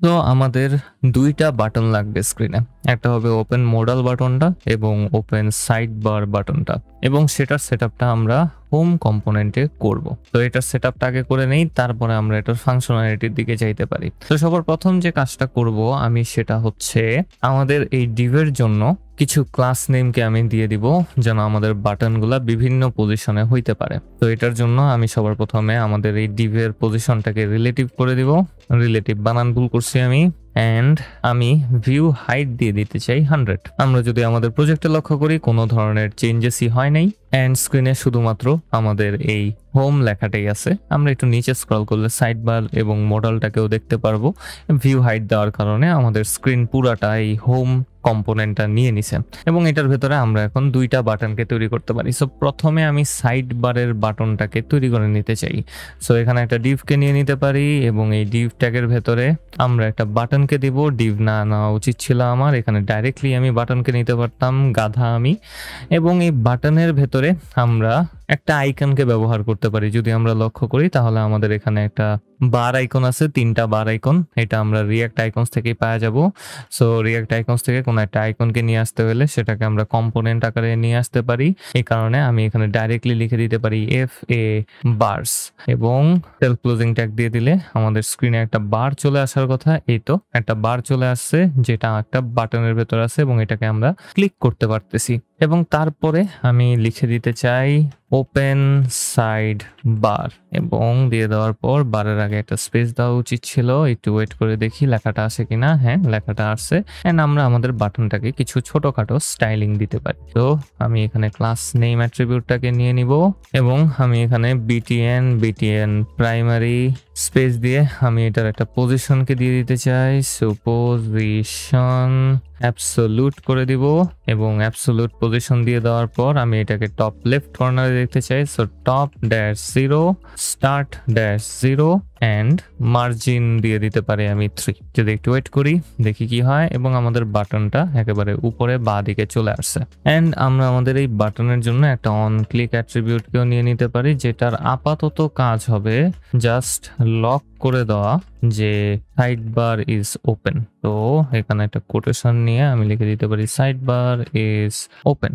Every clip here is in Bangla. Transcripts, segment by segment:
তো আমাদের দুইটা বাটন লাগবে স্ক্রিনে, একটা হবে ওপেন মোডাল বাটনটা এবং ওপেন সাইড বার বাটনটা, এবং সেটার সেটআপটা আমরা হোম কম্পোনেন্টে করব। তো এটার সেটআপটা আগে করে নেই, তারপরে আমরা এটার ফাংশনালিটির দিকে যাইতে পারি। তো সবার প্রথম যে কাজটা করব আমি সেটা হচ্ছে আমাদের এই ডিভের জন্য কিছু ক্লাস নেমকে আমি দিয়ে দিব যেন আমাদের বাটনগুলা বিভিন্ন পজিশনে হইতে পারে। তো এটার জন্য আমি সবার প্রথমে আমাদের এই ডিভের পজিশনটাকে রিলেটিভ করে দিব। রিলেটিভ বানান ভুল করছি আমি, এন্ড আমি ভিউ হাইট দিয়ে দিতে চাই 100। আমরা যদি আমাদের প্রজেক্টে লক্ষ্য করি কোনো ধরনের চেঞ্জেসই হয় নাই, এন্ড স্ক্রিনে শুধুমাত্র আমাদের এই হোম লেখাটাই আছে। আমরা একটু নিচে স্ক্রল করলে সাইড বার এবং মডেলটাকেও দেখতে পারবো। ভিউ হাইট দেওয়ার কারণে আমাদের স্ক্রিন পুরাটা এই হোম কম্পোনেন্টটা নিয়ে নিছে, এবং এটার ভেতরে আমরা এখন দুইটা বাটনকে তৈরি করতে পারি। সো প্রথমে আমি সাইড বারের বাটনটাকে তৈরি করে নিতে চাই। সো এখানে একটা ডিভকে নিয়ে নিতে পারি এবং এই ডিভ ট্যাগের ভেতরে আমরা একটা বাটনকে দিব। ডিভ না নেওয়া উচিত ছিল আমার, এখানে ডাইরেক্টলি আমি বাটনকে নিতে পারতাম, গাধা আমি। এবং এই বাটনের ভেতরে আমরা একটা আইকনকে ব্যবহার করতে পারি। যদি আমরা লক্ষ্য করি তাহলে আমাদের এখানে একটা বার আইকন আছে, 3টা বার আইকন। এটা আমরা রিয়াক্ট আইকনস থেকেই পাওয়া যাব। সো রিয়াক্ট আইকনস থেকে কোনো একটা আইকনকে নিয়ে আসতে হলে সেটাকে আমরা কম্পোনেন্ট আকারে নিয়ে আসতে পারি। এই কারণে আমি এখানে ডাইরেক্টলি লিখে দিতে পারি FA বার্স, এবং সেলফ ক্লোজিং ট্যাগ দিয়ে দিলে আমাদের স্ক্রিনে একটা বার চলে আসার কথা। এই তো একটা বার চলে আসছে, যেটা একটা বাটনের ভেতর আছে এবং এটাকে আমরা ক্লিক করতে পারতেছি। এবং তারপরে আমি লিখে দিতে চাই ওপেন সাইড বার, এবং দিয়ে দেওয়ার পর বারের আগে একটা স্পেস দেওয়া উচিত ছিল। একটু ওয়েট করে দেখি লেখাটা আসে কিনা। হ্যাঁ, লেখাটা আসছে। এন্ড আমরা আমাদের বাটনটাকে কিছু ছোটখাটো স্টাইলিং দিতে পারি। তো আমি এখানে ক্লাস নেম অ্যাট্রিবিউটটাকে নিয়ে নিব এবং আমি এখানে BTN প্রাইমারি স্পেস দিয়ে আমি এটার একটা পজিশনকে দিয়ে দিতে চাই। সো পজিশন অ্যাবসোলুট করে দিব, এবং অ্যাবসোলুট পজিশন দিয়ে দেওয়ার পর আমি এটাকে টপ লেফট কর্নারে দেখতে চাই। So top -0 start -0 end margin দিয়ে দিতে পারি আমি 3। যদি একটু ওয়েট করি দেখি কি হয়, এবং আমাদের বাটনটা একেবারে উপরে বাঁ দিকে চলে আসছে। এন্ড আমরা আমাদের এই বাটনের জন্য একটা অন ক্লিক অ্যাট্রিবিউটকেও নিয়ে নিতে পারি, যেটার আপাতত কাজ হবে জাস্ট লক করে দেওয়া যে সাইড বার ইজ ওপেন। তো এখানে একটা কোটেশন নিয়ে আমি লিখে দিতে পারি side bar is open.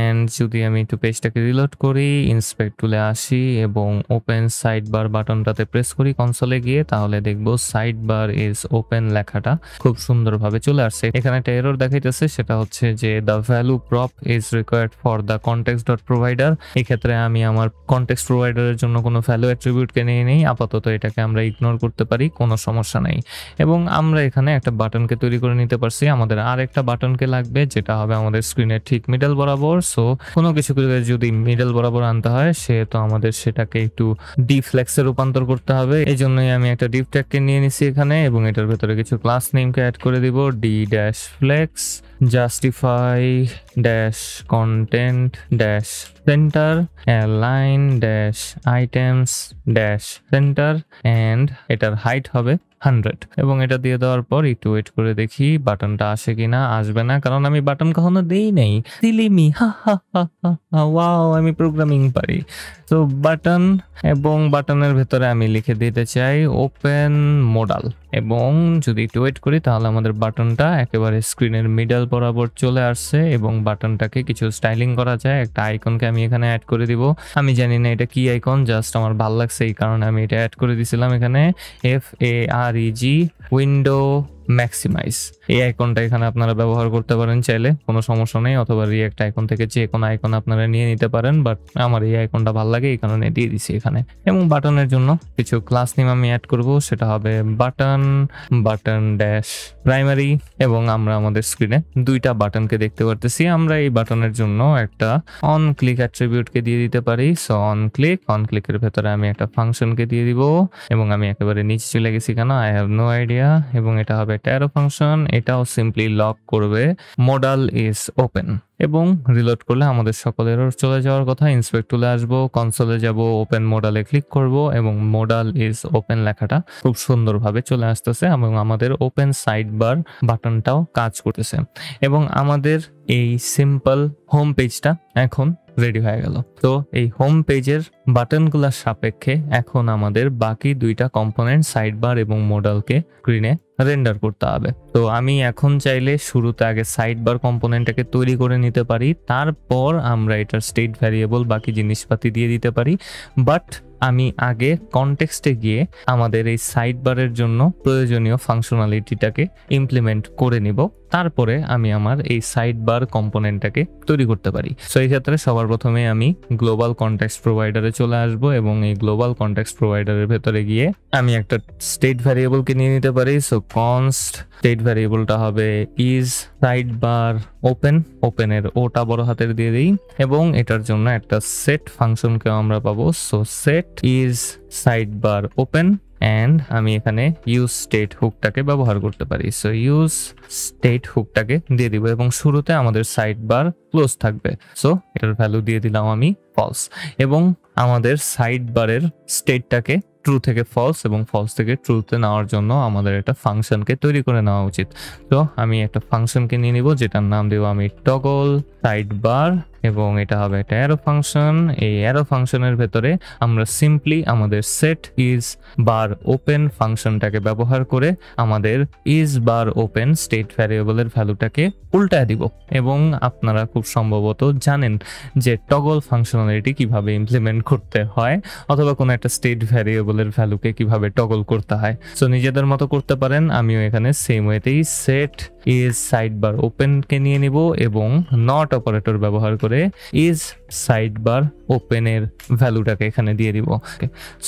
And যদি আমি একটু পেজটাকে রিলোড করি, ইন্সপেক্ট টুলে আসি এবং ওপেন সাইড বার বাটনটাতে প্রেস করি কনসোলে গিয়ে, তাহলে দেখবো সাইড বার ইজ ওপেন লেখাটা খুব সুন্দরভাবে চলে আসছে। এখানে একটা এরর দেখাইতেছে, সেটা হচ্ছে যে the value prop is required for the context dot provider. এক্ষেত্রে আমি আমার কনটেক্সট প্রোভাইডারের জন্য কোনো ভ্যালু অ্যাট্রিবিউটকে নিয়ে নেই। আপাতত এটাকে আমরা ইগনোর করতে পারি, কোনো সমস্যা নাই। এবং আমরা এখানে একটা বাটনকে তৈরি করে নিতে পারছি। আমাদের আর একটা বাটনকে লাগবে, যেটা হবে আমাদের স্ক্রিনের ঠিক মিডল বরাবর। সো কোনো কিছু যদি মিডল বরাবর আনতে হয় সেহেতু আমাদের সেটাকে একটু ডিফ্লেক্সে রূপান্তর করতে হবে। এই জন্যই আমি একটা ডিভ ট্যাগকে নিয়ে নিছি এখানে, এবং এটার ভেতরে কিছু ক্লাস নেমকে অ্যাড করে দিব। D-flex justify dash content dash center align dash items dash center, and এটার হাইট হবে 100। এবং এটা দিয়ে দেওয়ার পর একটু ওয়েট করে দেখি বাটনটা আসে কিনা। আসবে না, কারণ আমি বাটন কখনো দেই নাই। সিলিমি, ওয়াও, আমি প্রোগ্রামিং পারি। তো বাটন, এবং বাটনের ভেতরে আমি লিখে দিতে চাই ওপেন মোডাল, এবং যদি একটু ওয়েট করি তাহলে আমাদের বাটনটা একেবারে স্ক্রিনের মিডল বরাবর চলে আসছে, এবং বাটনটাকে কিছু স্টাইলিং করা যায়। একটা আইকনকে আমি এখানে অ্যাড করে দিব। আমি জানি না এটা কি আইকন, জাস্ট আমার ভালো লাগছে এই কারণে আমি এটা অ্যাড করে দিছিলাম এখানে। FAREG উইন্ডো ম্যাক্সিমাইজ, এই আইকনটা এখানে আপনারা ব্যবহার করতে পারেন চাইলে, কোনো সমস্যা নেই। অথবা রিয়েক্ট আইকন থেকে যে কোনো আইকন আপনারা নিয়ে নিতে পারেন, বাট আমার এই আইকনটা ভালো লাগে এই কারণে দিয়ে দিছি এখানে। এবং বাটনের জন্য কিছু ক্লাস নেম আমি অ্যাড করব, সেটা হবে বাটন ড্যাশ প্রাইমারি, এবং আমরা আমাদের স্ক্রিনে দুইটা বাটনকে দেখতে পারতেছি। আমরা এই বাটনের জন্য একটা অন ক্লিক অ্যাট্রিবিউটকে দিয়ে দিতে পারি। সো অন ক্লিকের ভেতরে আমি একটা ফাংশনকে দিয়ে দিব, এবং আমি একেবারে নিচে চলে গেছি কেন, আই হ্যাভ নো আইডিয়া। এবং এটা হবে একটা অ্যারো ফাংশন, এটাও সিম্পলি লক করবে মডাল ইজ ওপেন। এবং রিলোড করলে আমাদের সকল এরর চলে যাওয়ার কথা। ইন্সপেক্ট টুলে আসবো, কনসোলে যাব, ওপেন মোডালে ক্লিক করব, এবং মোডাল ইজ ওপেন লেখাটা খুব সুন্দরভাবে চলে আসতেছে, এবং আমাদের ওপেন সাইড বার বাটনটাও কাজ করতেছে। এবং আমাদের এই সিম্পল হোম পেজটা এখন রেডি হয়ে গেল। তো এই হোম পেজের বাটনগুলোর সাপেক্ষে এখন আমাদের বাকি দুইটা কম্পোনেন্ট সাইড বার এবং মোডালকে স্ক্রিনে রেন্ডার করতে হবে। তো আমি এখন চাইলে শুরুতে আগে সাইড বার কম্পোনেন্টটাকে তৈরি করে নিতে পারি, তারপর আমরা এটার স্টেট ভ্যারিয়েবল বাকি জিনিসপাতি দিয়ে দিতে পারি। বাট আমি আগে কনটেক্সটে গিয়ে আমাদের এই সাইড বারের জন্য প্রয়োজনীয় ফাংশনালিটিটাকে ইমপ্লিমেন্ট করে নিব, তারপরে আমি আমার এই সাইড বার কম্পোনেন্টটাকে তৈরি করতে পারি। সো এই ক্ষেত্রে সবার প্রথমে আমি গ্লোবাল কনটেক্সট প্রোভাইডারে চলে আসব এবং এই গ্লোবাল কনটেক্সট প্রোভাইডারের ভেতরে গিয়ে আমি একটা স্টেট ভ্যারিয়েবলকে নিয়ে নিতে পারি। সো কনস্ট স্টেট ভ্যারিয়েবলটা হবে ইজ সাইড বার ওপেন, ওপেনের ওটা বড় হাতের দিয়ে দিই, এবং এটার জন্য একটা সেট ফাংশনকে আমরা পাবো। So set is sidebar open and আমি এখানে ইউজ স্টেট হুকটাকে ব্যবহার করতে পারি। সো ইউজ স্টেট হুকটাকে দিয়ে দিব এবং শুরুতে আমাদের সাইড বার ক্লোজ থাকবে। সো এটার ভ্যালু দিয়ে দিলাম আমি ফলস, এবং আমাদের সাইড বারের স্টেটটাকে ট্রু থেকে ফলস এবং ফলস থেকে ট্রুতে নেওয়ার জন্য আমাদের একটা ফাংশনকে তৈরি করে নেওয়া উচিত। তো আমি একটা ফাংশনকে নিয়ে নিব যেটার নাম দেবো আমি টগল সাইড বার, এবং এটা হবে একটা অ্যারো ফাংশন। এই অ্যারো ফাংশনের ভেতরে আমরা সিম্পলি আমাদের সেট ইজ বার ওপেন ফাংশনটাকে ব্যবহার করে আমাদের ইজ বার ওপেন স্টেট ভ্যারিয়েবলের ভ্যালুটাকে উল্টায় দিব। এবং আপনারা খুব সম্ভবত জানেন যে টগল ফাংশনালিটি কিভাবে ইমপ্লিমেন্ট করতে হয়, অথবা কোনো একটা স্টেট ভ্যারিয়েবলের ভ্যালুকে কিভাবে টগল করতে হয়। সো নিজেদের মতো করতে পারেন। আমিও এখানে সেম ওয়েতেই সেট ইজ সাইড বার ওপেনকে নিয়ে নিব এবং নট অপারেটর ব্যবহার করে ইজ সাইড বার ওপেনের ভ্যালুটাকে এখানে দিয়ে দিব।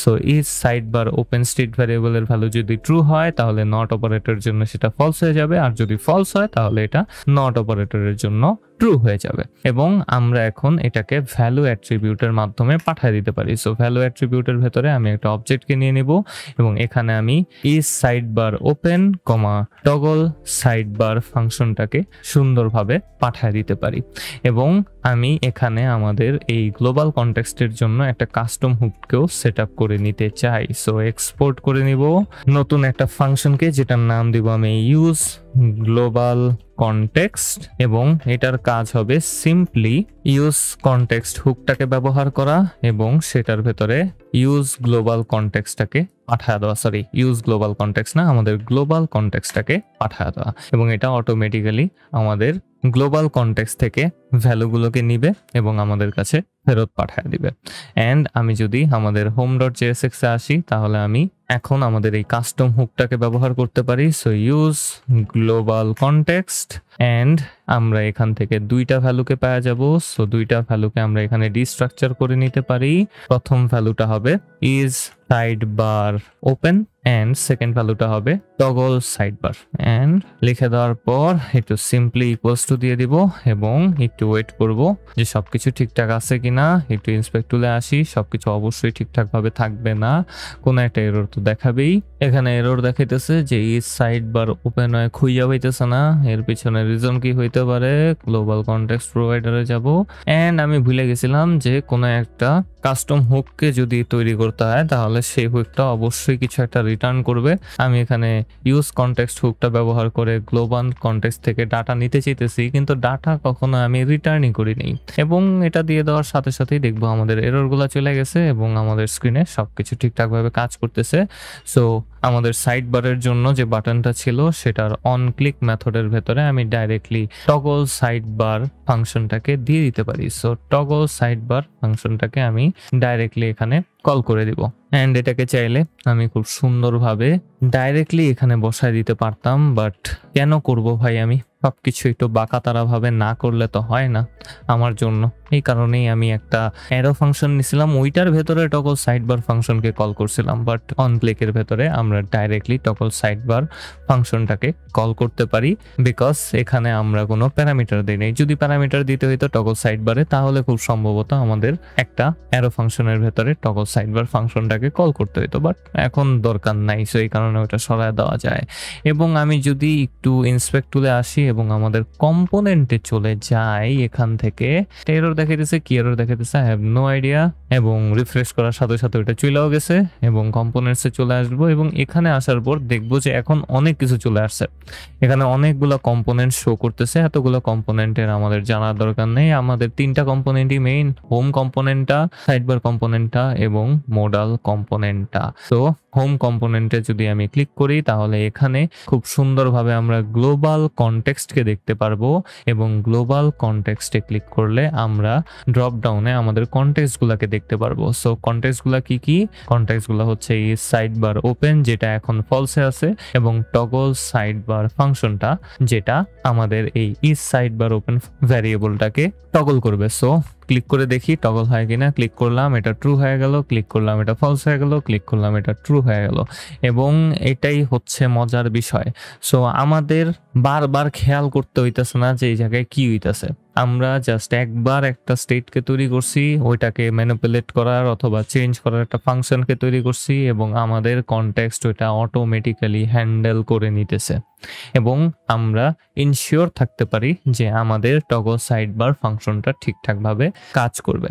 So is sidebar open state ভ্যারিয়েবলের ভ্যালু যদি ট্রু হয় তাহলে নট অপারেটরের জন্য সেটা ফলস হয়ে যাবে, আর যদি ফলস হয় তাহলে এটা নট অপারেটরের জন্য ট্রু হয়ে যাবে। এবং আমরা এখন এটাকে ভ্যালু অ্যাট্রিবিউটের মাধ্যমে পাঠিয়ে দিতে পারি। সো ভ্যালু অ্যাট্রিবিউটের ভেতরে আমি একটা অবজেক্টকে নিয়ে নিব এবং এখানে আমি is sidebar open comma toggle sidebar ফাংশনটাকে সুন্দরভাবে পাঠিয়ে দিতে পারি। এবং আমি এখানে আমাদের এই গ্লোবাল কনটেক্সটের জন্য একটা কাস্টম হুককেও সেট আপ করে নিতে চাই। সো এক্সপোর্ট করে নিব নতুন একটা ফাংশনকে যেটার নাম দিব আমি ইউজ গ্লোবাল কনটেক্সট, এবং এটার কাজ হবে সিম্পলি ইউজ কনটেক্সট হুকটাকে ব্যবহার করা এবং সেটার ভেতরে ইউজ গ্লোবাল কনটেক্সটটাকে পাঠায় দেওয়া, সরি ইউজ গ্লোবাল কনটেক্সট না, আমাদের গ্লোবাল কনটেক্সটটাকে পাঠায় দেওয়া, এবং এটা অটোমেটিক্যালি আমাদের গ্লোবাল কনটেক্সট থেকে ভ্যালুগুলোকে নিবে এবং আমাদের কাছে ফেরত পাঠিয়ে দিবে। অ্যান্ড আমি যদি আমাদের home.jsx এ আসি তাহলে আমি এখন আমাদের এই কাস্টম হুকটাকে ব্যবহার করতে পারি। So use global context and আমরা এখান থেকে দুইটা ভ্যালুকে পাওয়া যাব। সো দুইটা ভ্যালুকে আমরা এখানে ডিস্ট্রাকচার করে নিতে পারি। প্রথম ভ্যালুটা হবে is sidebar open and second ভ্যালুটা হবে টগল সাইড বার, অ্যান্ড লিখে দেওয়ার পর একটু সিম্পলি ইকুয়ালস টু দিয়ে দিব এবং একটু ওয়েট করব যে সবকিছু ঠিকঠাক আছে কিনা। একটু ইন্সপেক্ট টুলে আসি, সবকিছু অবশ্যই ঠিকঠাক ভাবে থাকবে না, কোনো একটা এরর তো দেখাবেই। এখানে এরর দেখাইতেছে যে ইজ সাইড বার ওপেন হয় খুঁজা হইতেছে না। এর পিছনে রিজন কি হইতে পারে? গ্লোবাল কনটেক্সট প্রোভাইডারে যাব অ্যান্ড আমি ভুলে গেছিলাম যে কোনো একটা কাস্টম হুককে যদি তৈরি করতে হয় তাহলে সেই হুকটা অবশ্যই কিছু একটা রিটার্ন করবে। আমি এখানে ইউজ কনটেক্সট হুকটা ব্যবহার করে গ্লোবাল কনটেক্সট থেকে ডাটা নিতে চাইতেছি, কিন্তু ডাটা কখনো আমি রিটার্নই করিনি। এবং এটা দিয়ে দেওয়ার সাথে সাথেই দেখবো আমাদের এররগুলো চলে গেছে এবং আমাদের স্ক্রিনে সবকিছু ঠিকঠাকভাবে কাজ করতেছে। সো আমাদের সাইড বারের জন্য যে বাটনটা ছিল সেটার অন ক্লিক মেথডের ভেতরে আমি ডাইরেক্টলি টগল সাইড বার ফাংশনটাকে দিয়ে দিতে পারি। সো টগল সাইড বার ফাংশনটাকে আমি ডাইরেক্টলি এখানে কল করে দিব অ্যান্ড এটাকে চাইলে আমি খুব সুন্দরভাবে ডাইরেক্টলি এখানে বসায় দিতে পারতাম, বাট কেন করব ভাই? আমি সবকিছু একটু বাঁকাতারা ভাবে না করলে তো হয় না আমার জন্য। এই কারণেই আমি একটা অ্যারো ফাংশন নিছিলাম, ওইটার ভেতরে টগল সাইড বার ফাংশনকে কল করছিলাম, বাট অন ক্লিকের ভেতরে আমরা ডাইরেক্টলি টগল সাইড বার ফাংশনটাকে কল করতে পারি বিকজ এখানে আমরা কোনো প্যারামিটার দিই নাই। যদি প্যারামিটার দিতে হইতো টগল সাইড বারে তাহলে খুব সম্ভবত আমাদের একটা অ্যারো ফাংশনের ভেতরে টগল সাইড বার ফাংশনটাকে কল করতে হইতো, বাট এখন দরকার নাই। সো এই কারণে ওটা সরায় দেওয়া যায়। এবং আমি যদি একটু ইন্সপেক্ট টুলে আসি এবং আমাদের কম্পোনেন্টে চলে যাই, এখান থেকে এরর দেখাইতেছে, কি এরর দেখাইতেছে আই হ্যাভ নো আইডিয়া, এবং রিফ্রেশ করার সাথে সাথে ওটা চলেও গেছে এবং কম্পোনেন্টসে চলে আসবো এবং এখানে আসার পর দেখবো যে এখন অনেক কিছু চলে আসছে। এখানে অনেকগুলো কম্পোনেন্ট শো করতেছে, এতগুলো কম্পোনেন্টের আমাদের জানার দরকার নেই, আমাদের তিনটা কম্পোনেন্টই মেইন, হোম কম্পোনেন্টটা, সাইডবার কম্পোনেন্টটা এবং মোডাল কম্পোনেন্টটা। তো হোম কম্পোনেন্টে যদি আমি ক্লিক করি তাহলে এখানে খুব সুন্দরভাবে আমরা গ্লোবাল কনটেক্সটকে দেখতে পারবো এবং গ্লোবাল কনটেক্সটে ক্লিক করলে আমরা ড্রপ ডাউনে আমাদের কনটেক্সটগুলোকে দেখতে পারবো। সো কনটেক্সটগুলো কি কি? কনটেক্সটগুলো হচ্ছে এই সাইড বার ওপেন যেটা এখন ফলসে আছে এবং টগল সাইড বার ফাংশনটা যেটা আমাদের এই ইজ সাইড বার ওপেন ভ্যারিয়েবলটাকে টগল করবে। সো ক্লিক করে দেখি টগল হয় কিনা। ক্লিক করলাম, এটা ট্রু হয়ে গেল, ক্লিক করলাম, এটা ফলস হয়ে গেল, ক্লিক করলাম, এটা ট্রু হয়ে গেল। এবং এটাই হচ্ছে মজার বিষয়। সো আমাদের বারবার খেয়াল করতে হইতেছে না যে এই জায়গায় কি হইতেছে, আমরা জাস্ট একবার একটা স্টেটকে তৈরি করছি, ওইটাকে ম্যানিপুলেট করার অথবা চেঞ্জ করার একটা ফাংশনকে তৈরি করছি এবং আমাদের কনটেক্সট ওইটা অটোমেটিক্যালি হ্যান্ডেল করে নিতেছে এবং আমরা ইনশিওর থাকতে পারি যে আমাদের টগল সাইড বার ফাংশনটা ঠিকঠাকভাবে কাজ করবে।